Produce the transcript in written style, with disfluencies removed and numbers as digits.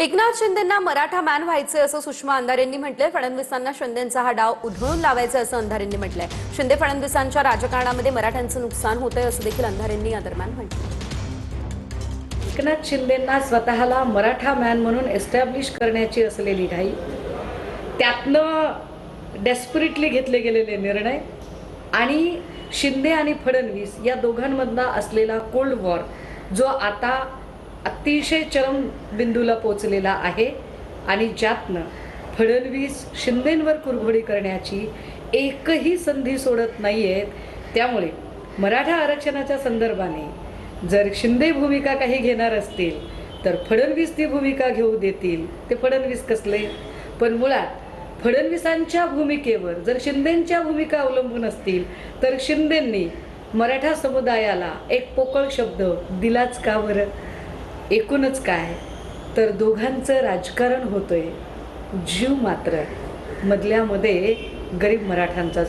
Eknath शिंदेंना Maratha man व्हायचे असं सुषमा अंधारेंनी म्हटलंय। फडणवीसांना शिंदेंचा हा डाव उधळून लावायचा असं अंधारेंनी म्हटलंय। शिंदे फडणवीसांच्या राजकारणामध्ये मराठ्यांचं नुकसान होतंय असं देखील अंधारेंनी या दरम्यान म्हटलं। एकनाथ शिंदेंना स्वतःला मराठा मॅन म्हणून एस्टॅब्लिश करण्याची असलेली घाई, त्यातनं डेस्परेटली घेतले गेलेले निर्णय आणि शिंदे आणि फडणवीस या दोघांमधला असलेला कोल्ड वॉर जो आता अतिशय चरम बिंदूला पोचलेला आहे आणि ज्यातनं फडणवीस शिंदेंवर कुरघोडी करण्याची एकही संधी सोडत नाहीयेत। त्यामुळे मराठा आरक्षणाच्या संदर्भाने जर शिंदे भूमिका काही घेणार असतील तर फडणवीस ती भूमिका घेऊ देतील। ते फडणवीस कसले, पण मुळात फडणवीसांच्या भूमिकेवर जर शिंदेंच्या भूमिका अवलंबून असतील तर शिंदेंनी मराठा समुदायाला एक पोकळ शब्द दिलाच का बरं? एकूणच काय तर दोघांचं राजकारण होतंय, जीव मात्र मधल्यामध्ये गरीब मराठ्यांचा